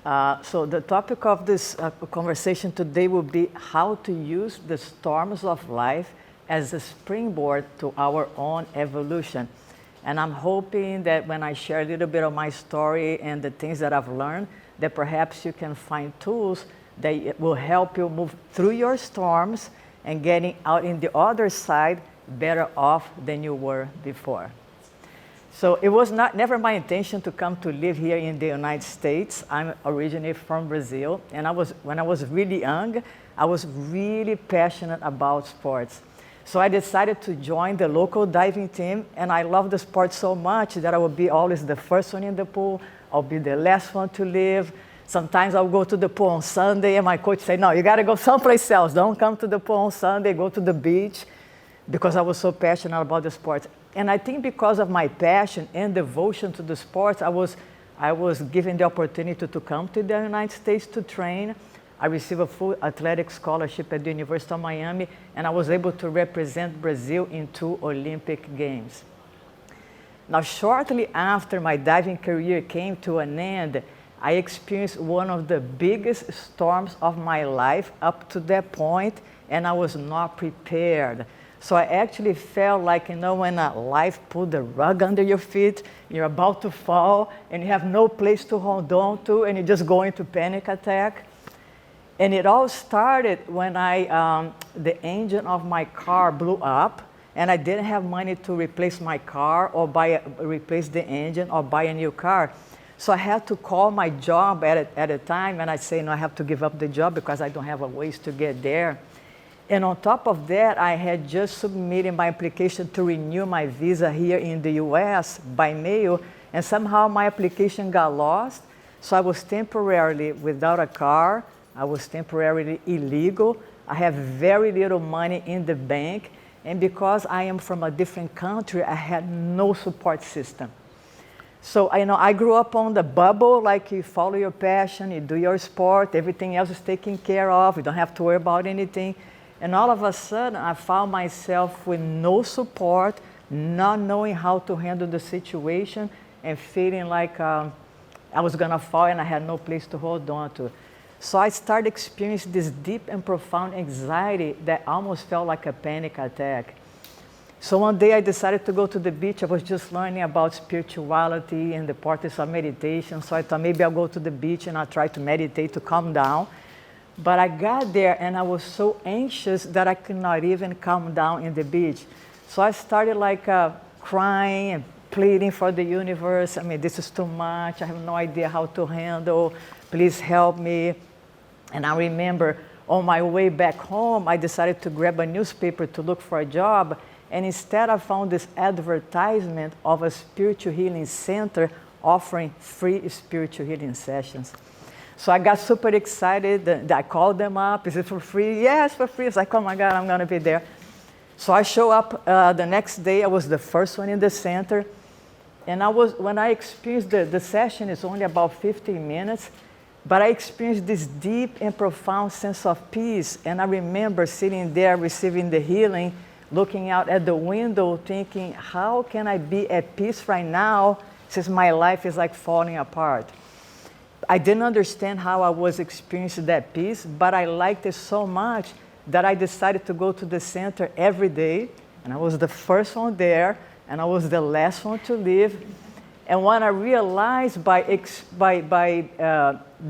So the topic of this conversation today will be how to use the storms of life as a springboard to our own evolution. And I'm hoping that when I share a little bit of my story and the things that I've learned, that perhaps you can find tools that will help you move through your storms and getting out in the other side better off than you were before. So it was never my intention to come to live here in the United States. I'm originally from Brazil, and when I was really young, I was really passionate about sports. So I decided to join the local diving team, and I love the sport so much that I will be always the first one in the pool. I'll be the last one to leave. Sometimes I'll go to the pool on Sunday, and my coach say, no, you got to go someplace else. Don't come to the pool on Sunday, go to the beach, because I was so passionate about the sport. And I think because of my passion and devotion to the sports, I was given the opportunity to come to the United States to train. I received a full athletic scholarship at the University of Miami, and I was able to represent Brazil in 2 Olympic Games. Now, shortly after my diving career came to an end, I experienced one of the biggest storms of my life up to that point, and I was not prepared. So I actually felt like, when life put the rug under your feet, you're about to fall, and you have no place to hold on to, and you just go into panic attack. And it all started when the engine of my car blew up, and I didn't have money to replace my car or replace the engine or buy a new car. So I had to call my job at a time, and I say, no, I have to give up the job because I don't have a ways to get there. And on top of that, I had just submitted my application to renew my visa here in the US by mail, and somehow my application got lost. So I was temporarily without a car. I was temporarily illegal. I have very little money in the bank. And because I am from a different country, I had no support system. So I grew up on the bubble, like you follow your passion, you do your sport, everything else is taken care of, you don't have to worry about anything. And all of a sudden, I found myself with no support, not knowing how to handle the situation, and feeling like I was going to fall and I had no place to hold on to. So I started experiencing this deep and profound anxiety that almost felt like a panic attack. So one day I decided to go to the beach. I was just learning about spirituality and the importance of meditation. So I thought maybe I'll go to the beach and I'll try to meditate to calm down. But I got there and I was so anxious that I could not even calm down in the beach. So I started crying and pleading for the universe. This is too much. I have no idea how to handle. Please help me. And I remember on my way back home, I decided to grab a newspaper to look for a job. And instead I found this advertisement of a spiritual healing center offering free spiritual healing sessions. So I got super excited. I called them up. Is it for free? Yes, for free. It's like, oh my God, I'm going to be there. So I show up the next day. I was the first one in the center. And when I experienced the session, it's only about 15 minutes. But I experienced this deep and profound sense of peace. And I remember sitting there receiving the healing, looking out at the window, thinking, how can I be at peace right now since my life is like falling apart? I didn't understand how I was experiencing that peace, but I liked it so much that I decided to go to the center every day. And I was the first one there, and I was the last one to leave. And when I realized by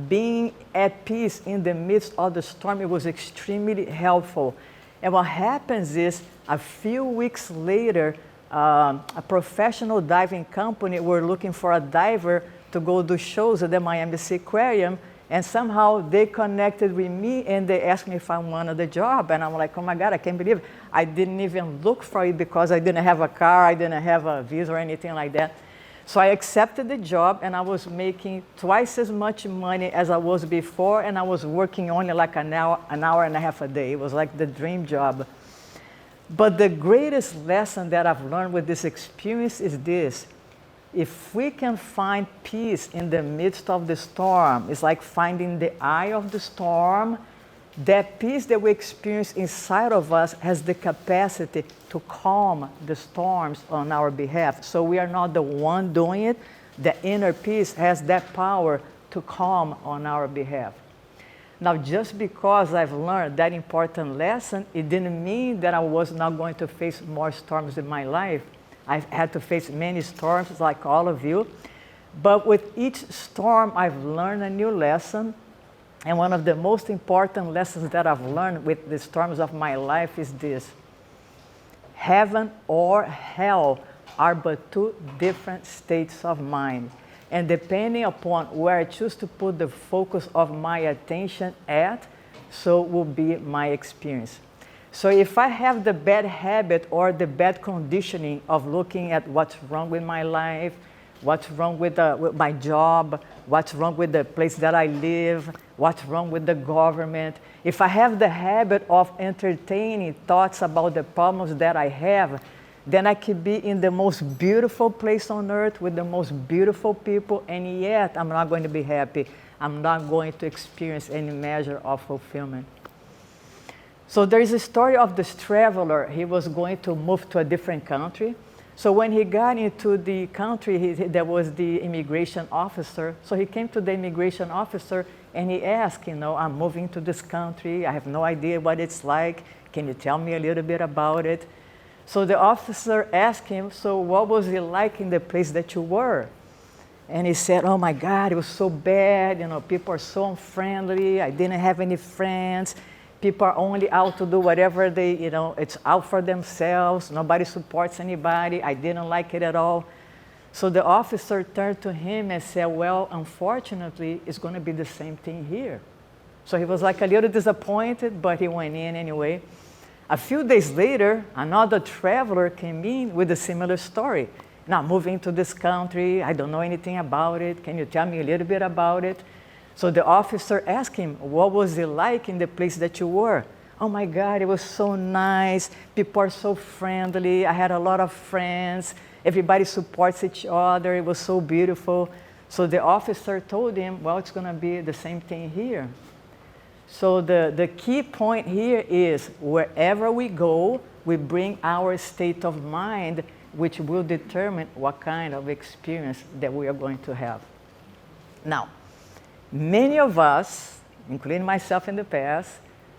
being at peace in the midst of the storm, it was extremely helpful. And what happens is, a few weeks later, a professional diving company were looking for a diver to go do shows at the Miami Sea Aquarium, and somehow they connected with me and they asked me if I wanted the job. And I'm like, oh my God, I can't believe it. I didn't even look for it because I didn't have a car, I didn't have a visa or anything like that. So I accepted the job, and I was making twice as much money as I was before, and I was working only like an hour and a half a day. It was like the dream job. But the greatest lesson that I've learned with this experience is this. If we can find peace in the midst of the storm, it's like finding the eye of the storm, that peace that we experience inside of us has the capacity to calm the storms on our behalf. So we are not the one doing it. The inner peace has that power to calm on our behalf. Now, just because I've learned that important lesson, it didn't mean that I was not going to face more storms in my life. I've had to face many storms like all of you. But with each storm, I've learned a new lesson. And one of the most important lessons that I've learned with the storms of my life is this. Heaven or hell are but two different states of mind. And depending upon where I choose to put the focus of my attention at, so will be my experience. So if I have the bad habit or the bad conditioning of looking at what's wrong with my life, what's wrong with my job, what's wrong with the place that I live, what's wrong with the government, if I have the habit of entertaining thoughts about the problems that I have, then I could be in the most beautiful place on earth with the most beautiful people, and yet I'm not going to be happy. I'm not going to experience any measure of fulfillment. So there is a story of this traveler. He was going to move to a different country. So when he got into the country, there was the immigration officer. So he came to the immigration officer and he asked, I'm moving to this country. I have no idea what it's like. Can you tell me a little bit about it? So the officer asked him, so what was it like in the place that you were? And he said, oh my God, it was so bad. People are so unfriendly. I didn't have any friends. People are only out to do whatever it's out for themselves. Nobody supports anybody. I didn't like it at all. So the officer turned to him and said, well, unfortunately, it's going to be the same thing here. So he was like a little disappointed, but he went in anyway. A few days later, another traveler came in with a similar story. Now, moving to this country, I don't know anything about it. Can you tell me a little bit about it? So the officer asked him, what was it like in the place that you were? Oh my God, it was so nice. People are so friendly. I had a lot of friends. Everybody supports each other. It was so beautiful. So the officer told him, well, it's going to be the same thing here. So the key point here is wherever we go, we bring our state of mind, which will determine what kind of experience that we are going to have. Now, many of us, including myself in the past,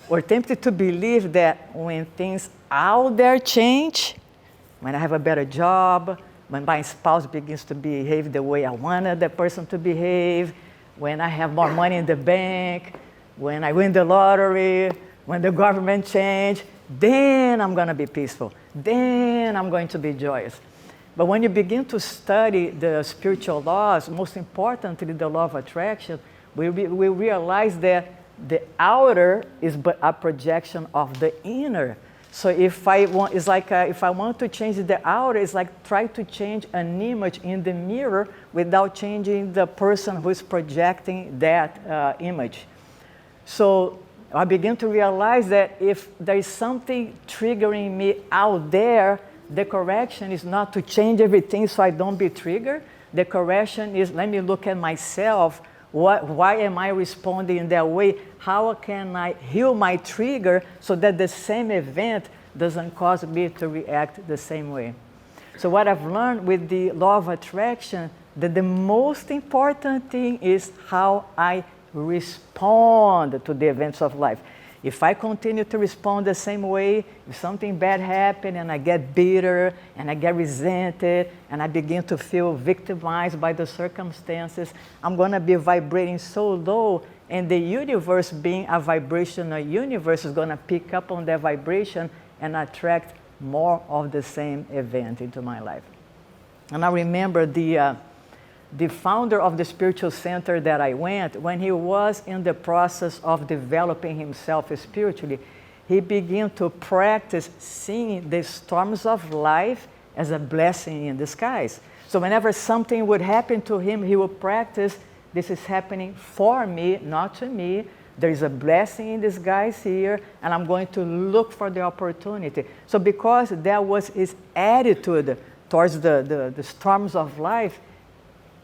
were tempted to believe that when things out there change, when I have a better job, when my spouse begins to behave the way I wanted that person to behave, when I have more money in the bank, when I win the lottery, when the government changes, then I'm going to be peaceful. Then I'm going to be joyous. But when you begin to study the spiritual laws, most importantly the law of attraction, we realize that the outer is but a projection of the inner. So if I want to change the outer, it's like try to change an image in the mirror without changing the person who is projecting that image. So I begin to realize that if there is something triggering me out there, the correction is not to change everything so I don't be triggered. The correction is, let me look at myself. Why am I responding in that way? How can I heal my trigger so that the same event doesn't cause me to react the same way? So what I've learned with the law of attraction, that the most important thing is how I respond to the events of life. If I continue to respond the same way, if something bad happens and I get bitter and I get resented and I begin to feel victimized by the circumstances, I'm going to be vibrating so low, and the universe, being a vibrational universe, is going to pick up on that vibration and attract more of the same event into my life. And I remember the founder of the spiritual center that I went, when he was in the process of developing himself spiritually, he began to practice seeing the storms of life as a blessing in disguise. So whenever something would happen to him, he would practice, this is happening for me, not to me. There is a blessing in disguise here, and I'm going to look for the opportunity. So because that was his attitude towards the storms of life,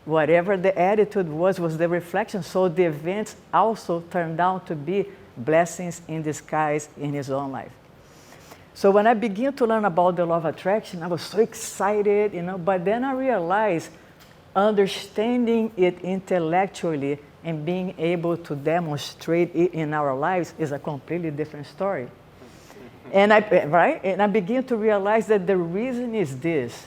whatever the attitude was the reflection. So the events also turned out to be blessings in disguise in his own life. So when I began to learn about the law of attraction, I was so excited, but then I realized Understanding it intellectually and being able to demonstrate it in our lives is a completely different story. And I begin to realize that the reason is this.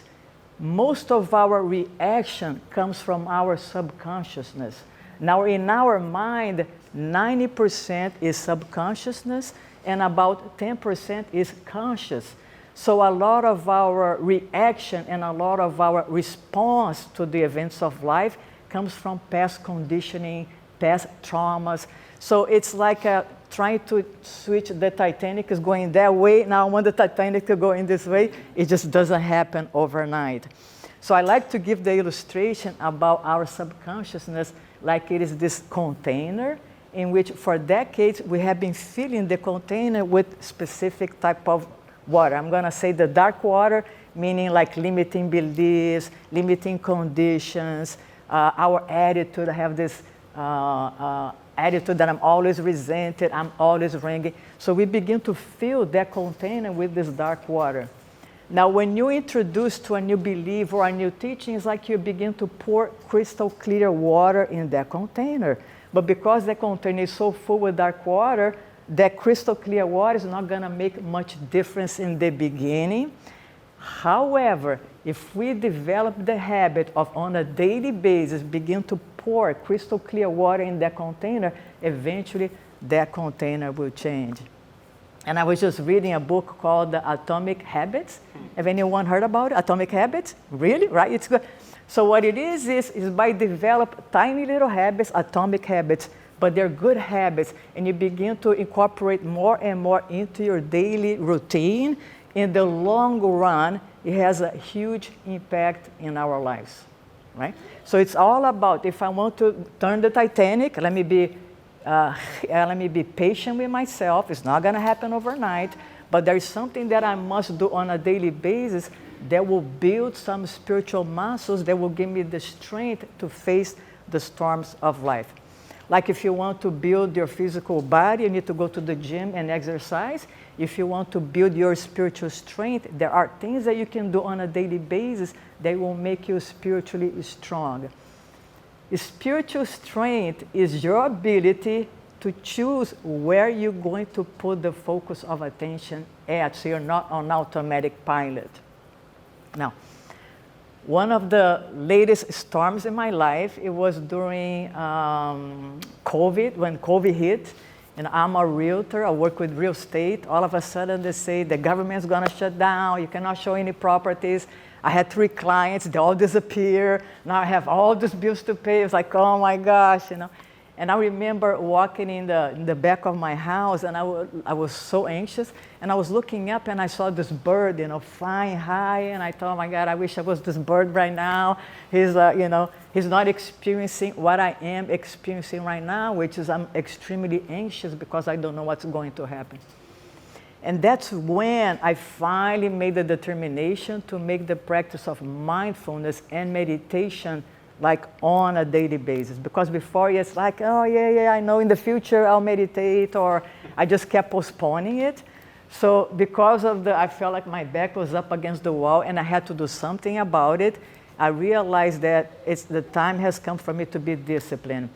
Most of our reaction comes from our subconsciousness. Now, in our mind, 90% is subconsciousness and about 10% is conscious. So a lot of our reaction and a lot of our response to the events of life comes from past conditioning, past traumas. So it's like trying to switch the Titanic is going that way. Now I want the Titanic to go in this way. It just doesn't happen overnight. So I like to give the illustration about our subconsciousness like it is this container in which for decades we have been filling the container with specific type of water. I'm going to say the dark water, meaning like limiting beliefs, limiting conditions, our attitude. I have this attitude that I'm always resented, I'm always ringing. So we begin to fill that container with this dark water. Now, when you introduce to a new belief or a new teaching, it's like you begin to pour crystal clear water in that container. But because the container is so full with dark water, that crystal clear water is not going to make much difference in the beginning. However, if we develop the habit of on a daily basis begin to pour crystal clear water in that container, eventually that container will change. And I was just reading a book called Atomic Habits. Have anyone heard about it? Atomic Habits? Really? Right? It's good. So what it is by develop tiny little habits, atomic habits, but they're good habits, and you begin to incorporate more and more into your daily routine. In the long run, it has a huge impact in our lives, right? So it's all about, if I want to turn the Titanic, let me be patient with myself. It's not going to happen overnight, but there is something that I must do on a daily basis that will build some spiritual muscles that will give me the strength to face the storms of life. Like if you want to build your physical body, you need to go to the gym and exercise. If you want to build your spiritual strength, there are things that you can do on a daily basis that will make you spiritually strong. Spiritual strength is your ability to choose where you're going to put the focus of attention at, so you're not on automatic pilot. Now, one of the latest storms in my life, it was during COVID, when COVID hit, and I'm a realtor, I work with real estate. All of a sudden they say the government's gonna shut down, you cannot show any properties. I had 3 clients, they all disappear. Now I have all these bills to pay. It's like, oh my gosh, you know. And I remember walking in the back of my house, and I was so anxious. And I was looking up, and I saw this bird, you know, flying high. And I thought, oh my God, I wish I was this bird right now. He's, you know, he's not experiencing what I am experiencing right now, which is I'm extremely anxious because I don't know what's going to happen. And that's when I finally made the determination to make the practice of mindfulness and meditation like on a daily basis. Because before it's like, oh yeah, I know in the future I'll meditate, or I just kept postponing it. So because of I felt like my back was up against the wall and I had to do something about it, I realized that the time has come for me to be disciplined.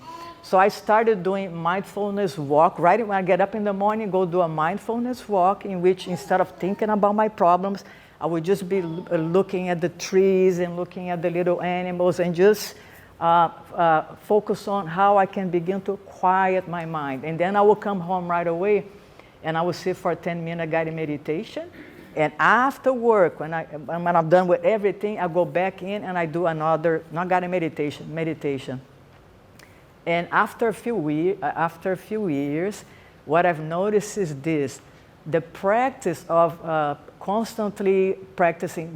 So I started doing mindfulness walk. Right when I get up in the morning, go do a mindfulness walk in which instead of thinking about my problems, I would just be looking at the trees and looking at the little animals and just focus on how I can begin to quiet my mind. And then I will come home right away and I will sit for a 10-minute guided meditation. And after work, when I'm done with everything, I go back in and I do another, not guided meditation. And after a few years, what I've noticed is this: the practice of constantly practicing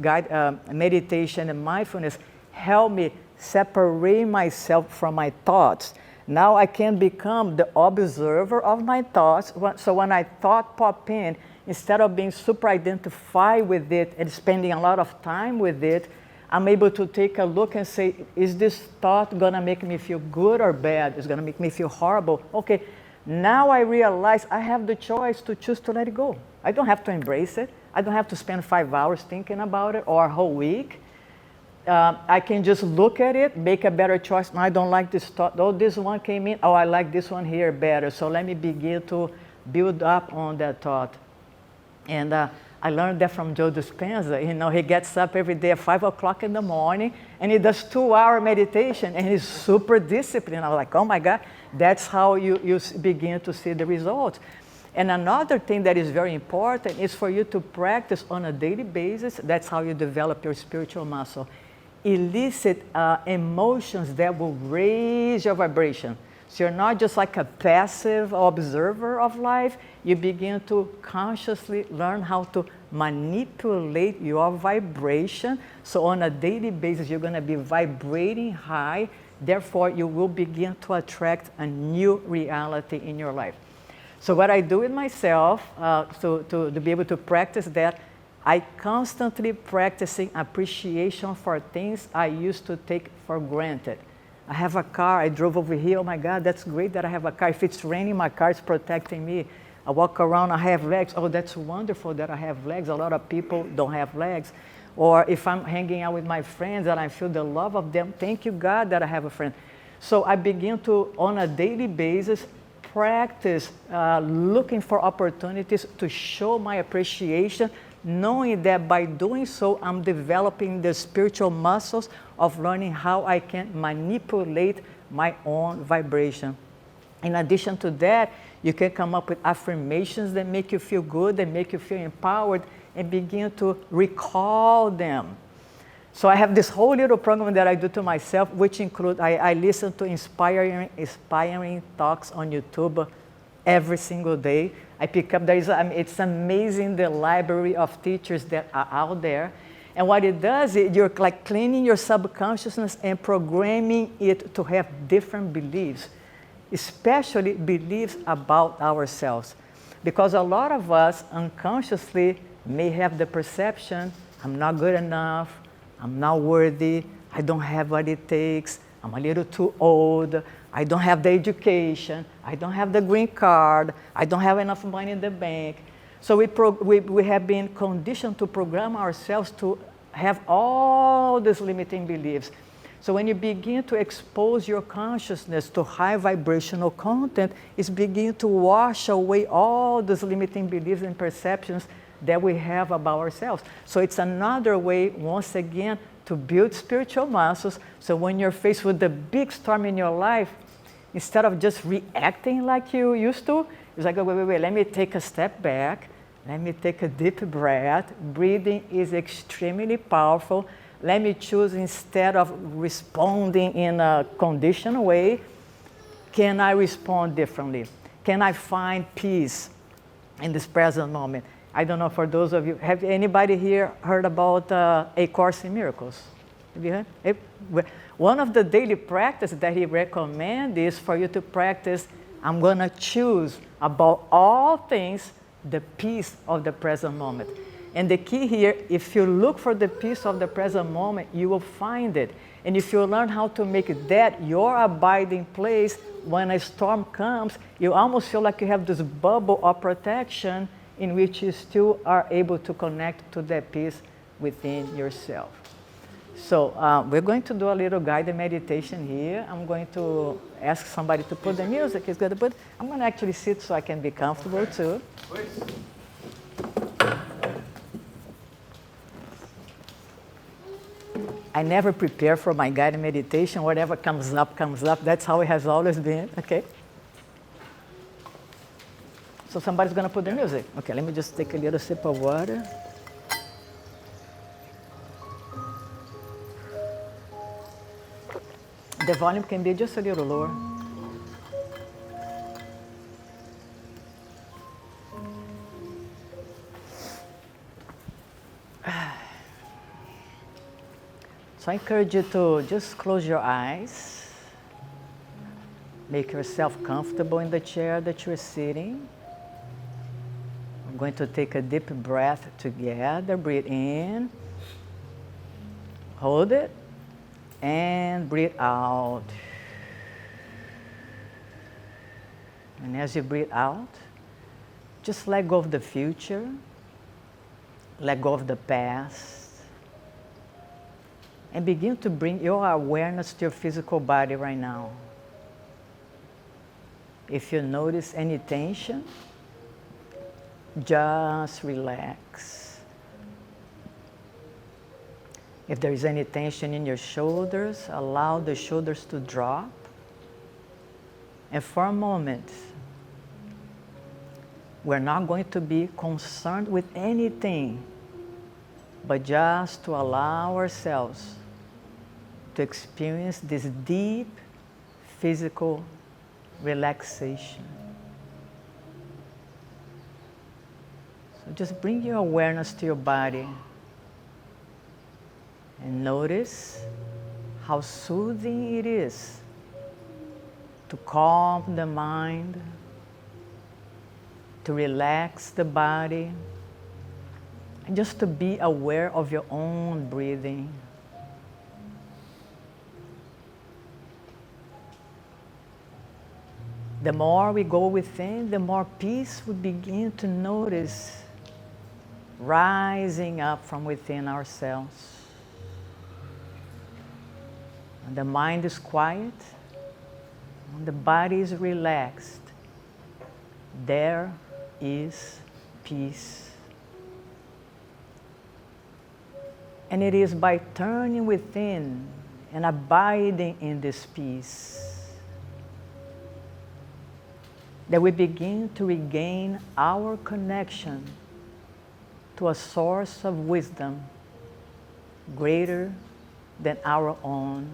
meditation and mindfulness helped me separate myself from my thoughts. Now I can become the observer of my thoughts. So when I thought pop in, instead of being super identified with it and spending a lot of time with it, I'm able to take a look and say, is this thought going to make me feel good or bad? It's going to make me feel horrible. Okay, now I realize I have the choice to choose to let it go. I don't have to embrace it. I don't have to spend 5 hours thinking about it or a whole week. I can just look at it, make a better choice. I don't like this thought. Oh, this one came in. Oh, I like this one here better. So let me begin to build up on that thought. And I learned that from Joe Dispenza. You know, he gets up every day at 5 o'clock in the morning, and he does 2-hour meditation, and he's super disciplined. I was like, oh my God, that's how you begin to see the results. And another thing that is very important is for you to practice on a daily basis. That's how you develop your spiritual muscle. Elicit emotions that will raise your vibration. So you're not just like a passive observer of life. You begin to consciously learn how to manipulate your vibration. So on a daily basis, you're going to be vibrating high. Therefore, you will begin to attract a new reality in your life. So what I do with myself to be able to practice that, I constantly practicing appreciation for things I used to take for granted. I have a car, I drove over here, oh my God, that's great that I have a car. If it's raining, my car is protecting me. I walk around, I have legs. Oh, that's wonderful that I have legs. A lot of people don't have legs. Or if I'm hanging out with my friends and I feel the love of them, thank you, God, that I have a friend. So I begin to, on a daily basis, practice looking for opportunities to show my appreciation, knowing that by doing so, I'm developing the spiritual muscles of learning how I can manipulate my own vibration. In addition to that, you can come up with affirmations that make you feel good, that make you feel empowered, and begin to recall them. So I have this whole little program that I do to myself, which include, I listen to inspiring talks on YouTube every single day. I pick up, it's amazing the library of teachers that are out there. And what it does, you're like cleaning your subconsciousness and programming it to have different beliefs, especially beliefs about ourselves. Because a lot of us unconsciously may have the perception, I'm not good enough, I'm not worthy, I don't have what it takes, I'm a little too old, I don't have the education, I don't have the green card, I don't have enough money in the bank. So we have been conditioned to program ourselves to have all these limiting beliefs. So when you begin to expose your consciousness to high vibrational content, it's beginning to wash away all these limiting beliefs and perceptions that we have about ourselves. So it's another way, once again, to build spiritual muscles. So when you're faced with the big storm in your life, instead of just reacting like you used to, it's like, wait, let me take a step back. Let me take a deep breath. Breathing is extremely powerful. Let me choose, instead of responding in a conditioned way, can I respond differently? Can I find peace in this present moment? I don't know, for those of you, have anybody here heard about A Course in Miracles? Have you heard? One of the daily practices that he recommends is for you to practice, I'm going to choose above all things the peace of the present moment. And the key here, if you look for the peace of the present moment, you will find it. And if you learn how to make that your abiding place, when a storm comes, you almost feel like you have this bubble of protection in which you still are able to connect to that peace within yourself. So we're going to do a little guided meditation here. I'm going to ask somebody to put the music. He's going to put. I'm going to actually sit so I can be comfortable too. I never prepare for my guided meditation. Whatever comes up, comes up. That's how it has always been. Okay. So somebody's going to put the music. Okay, let me just take a little sip of water. The volume can be just a little lower. So I encourage you to just close your eyes. Make yourself comfortable in the chair that you're sitting. I'm going to take a deep breath together. Breathe in. Hold it. And breathe out. And as you breathe out, just let go of the future. Let go of the past. And begin to bring your awareness to your physical body right now. If you notice any tension, just relax. If there is any tension in your shoulders, allow the shoulders to drop. And for a moment, we're not going to be concerned with anything, but just to allow ourselves to experience this deep physical relaxation. So just bring your awareness to your body and notice how soothing it is to calm the mind, to relax the body, and just to be aware of your own breathing. The more we go within, the more peace we begin to notice rising up from within ourselves. When the mind is quiet, when the body is relaxed, there is peace. And it is by turning within and abiding in this peace that we begin to regain our connection to a source of wisdom greater than our own.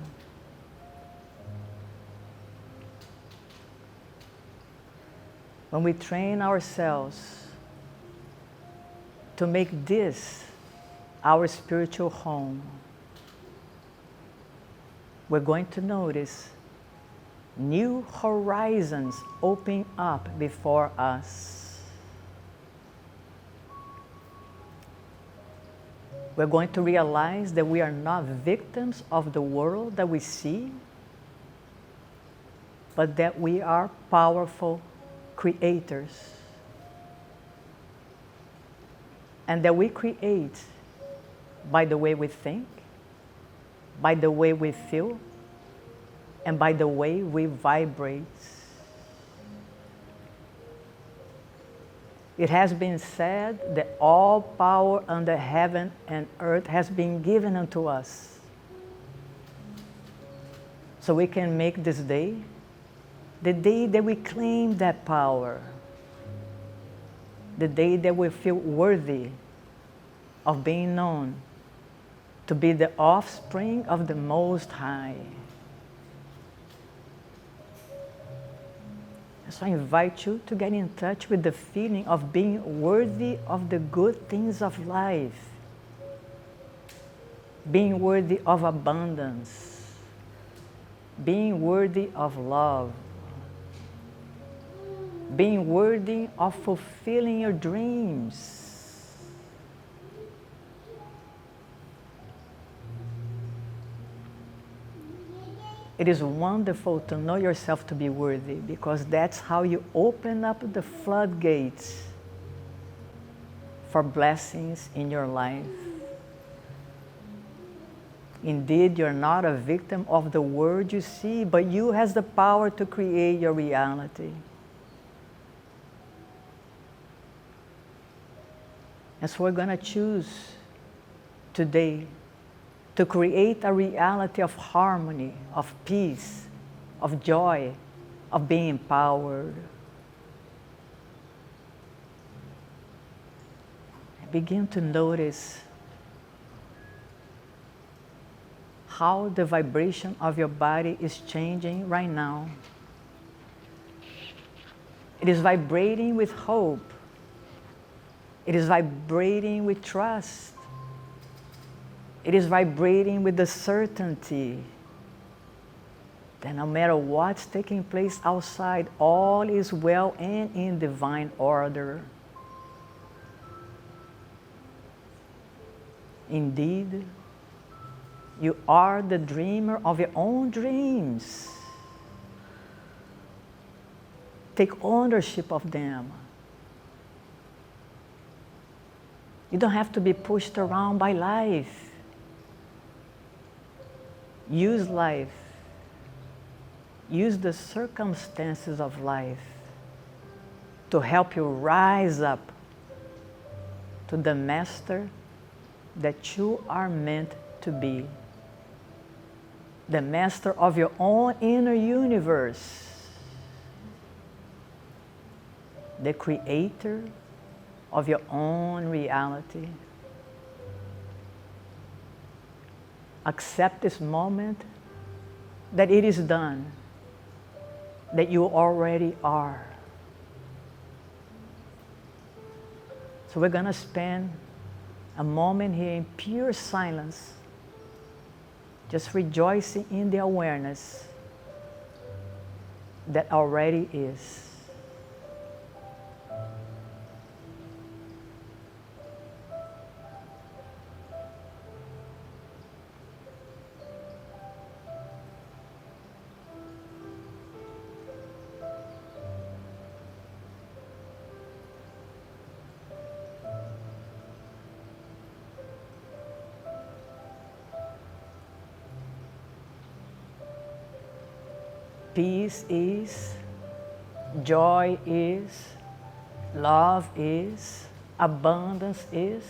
When we train ourselves to make this our spiritual home, we're going to notice new horizons open up before us. We're going to realize that we are not victims of the world that we see, but that we are powerful creators. And that we create by the way we think, by the way we feel, and by the way we vibrate. It has been said that all power under heaven and earth has been given unto us. So we can make this day the day that we claim that power, the day that we feel worthy of being known to be the offspring of the Most High. So I invite you to get in touch with the feeling of being worthy of the good things of life, being worthy of abundance, being worthy of love, being worthy of fulfilling your dreams. It is wonderful to know yourself to be worthy, because that's how you open up the floodgates for blessings in your life. Indeed, you're not a victim of the world you see, but you has the power to create your reality. And so we're going to choose today to create a reality of harmony, of peace, of joy, of being empowered. Begin to notice how the vibration of your body is changing right now. It is vibrating with hope. It is vibrating with trust. It is vibrating with the certainty that no matter what's taking place outside, all is well and in divine order. Indeed, you are the dreamer of your own dreams. Take ownership of them. You don't have to be pushed around by life. use life, use the circumstances of life to help you rise up to the master that you are meant to be. The master of your own inner universe. The creator of your own reality. Accept this moment that it is done, that you already are. So we're going to spend a moment here in pure silence, just rejoicing in the awareness that already is. Peace is, joy is, love is, abundance is.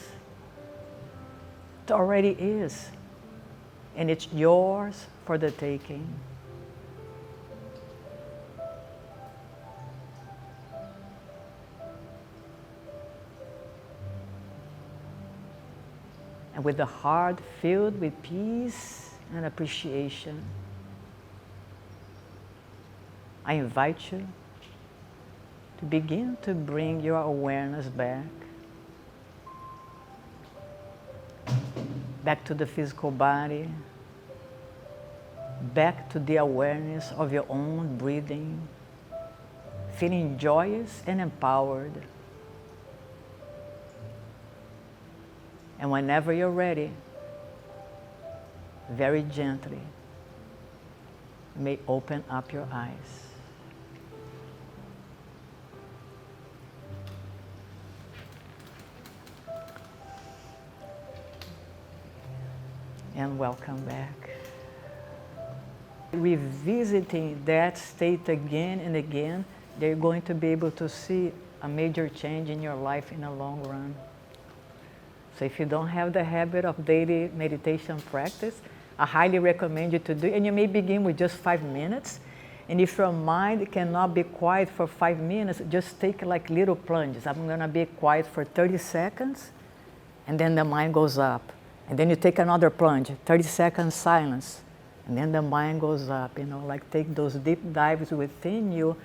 It already is. And it's yours for the taking. And with the heart filled with peace and appreciation, I invite you to begin to bring your awareness back to the physical body, back to the awareness of your own breathing, feeling joyous and empowered. And whenever you're ready, very gently, you may open up your eyes. And welcome back. Revisiting that state again and again, they're going to be able to see a major change in your life in the long run. So if you don't have the habit of daily meditation practice, I highly recommend you to do it. And you may begin with just 5 minutes. And if your mind cannot be quiet for 5 minutes, just take like little plunges. I'm going to be quiet for 30 seconds, and then the mind goes up. And then you take another plunge, 30 seconds silence, and then the mind goes up, like take those deep dives within you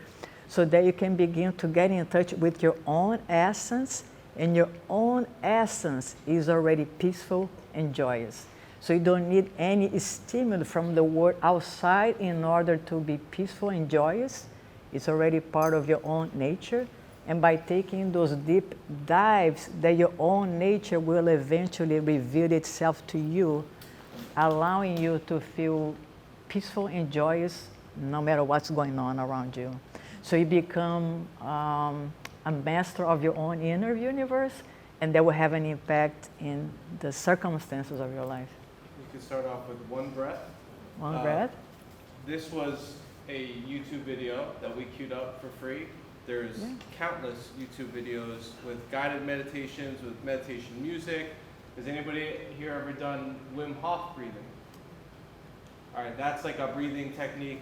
so that you can begin to get in touch with your own essence, and your own essence is already peaceful and joyous. So you don't need any stimulus from the world outside in order to be peaceful and joyous. It's already part of your own nature. And by taking those deep dives, that your own nature will eventually reveal itself to you, allowing you to feel peaceful and joyous no matter what's going on around you. So you become a master of your own inner universe, and that will have an impact in the circumstances of your life. You can start off with one breath. One breath. This was a YouTube video that we queued up for free. There's countless YouTube videos with guided meditations, with meditation music. Has anybody here ever done Wim Hof breathing? All right, that's like a breathing technique,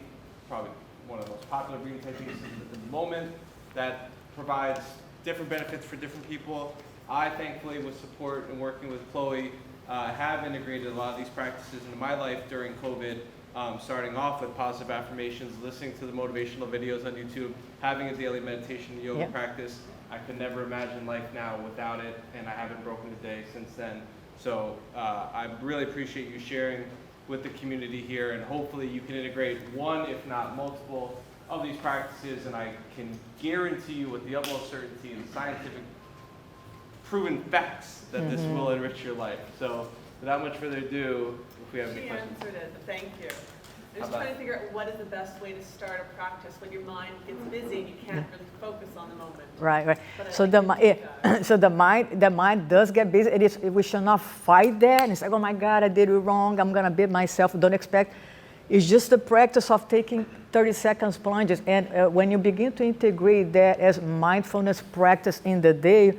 probably one of the most popular breathing techniques at the moment, that provides different benefits for different people. I, thankfully, with support and working with Chloe, have integrated a lot of these practices into my life during COVID. Starting off with positive affirmations, listening to the motivational videos on YouTube, having a daily meditation and yoga practice. I could never imagine life now without it, and I haven't broken a day since then. So I really appreciate you sharing with the community here, and hopefully you can integrate one, if not multiple, of these practices, and I can guarantee you with the utmost certainty and scientific proven facts that this will enrich your life. So without much further ado, if we have any questions. She answered it. Thank you. I'm just trying to figure out what is the best way to start a practice when your mind gets busy and you can't really focus on the moment. Right. But So I the mind does get busy. We should not fight that and say, oh my God, I did it wrong. I'm gonna beat myself. Don't expect. It's just the practice of taking 30 seconds plunges. And when you begin to integrate that as mindfulness practice in the day,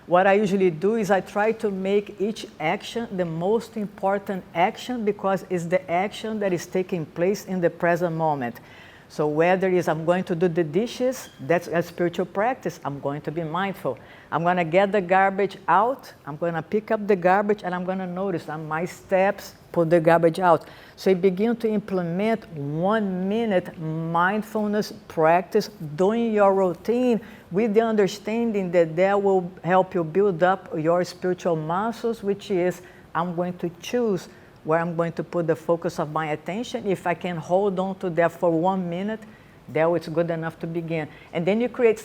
what I usually do is I try to make each action the most important action because it's the action that is taking place in the present moment. So whether it is I'm going to do the dishes, that's a spiritual practice, I'm going to be mindful. I'm going to get the garbage out, I'm going to pick up the garbage, and I'm going to notice on my steps, put the garbage out. So you begin to implement 1 minute mindfulness practice during your routine with the understanding that that will help you build up your spiritual muscles, which is I'm going to choose where I'm going to put the focus of my attention. If I can hold on to that for 1 minute, that it's good enough to begin. And then you create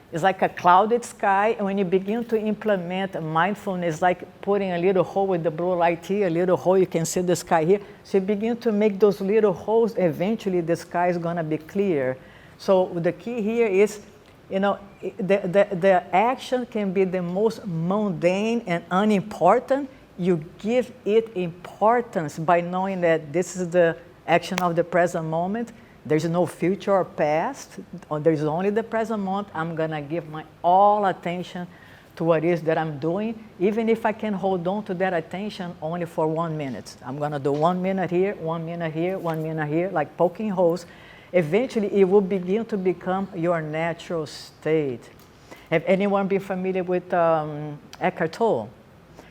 it's like a clouded sky, and when you begin to implement mindfulness, like putting a little hole with the blue light here, a little hole, you can see the sky here. So you begin to make those little holes, eventually the sky is gonna be clear. So the key here is, the action can be the most mundane and unimportant. You give it importance by knowing that this is the action of the present moment. There's no future or past. There's only the present moment. I'm going to give my all attention to what it is that I'm doing, even if I can hold on to that attention only for 1 minute. I'm going to do 1 minute here, 1 minute here, 1 minute here, like poking holes. Eventually, it will begin to become your natural state. Have anyone been familiar with Eckhart Tolle?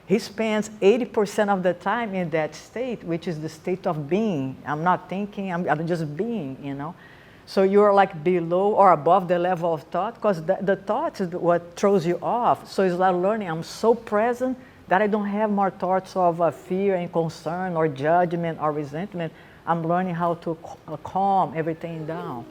He spends 80% of the time in that state, which is the state of being. I'm not thinking, I'm just being, So you're like below or above the level of thought, because the thought is what throws you off. So it's like learning, I'm so present that I don't have more thoughts of fear and concern or judgment or resentment. I'm learning how to calm everything down.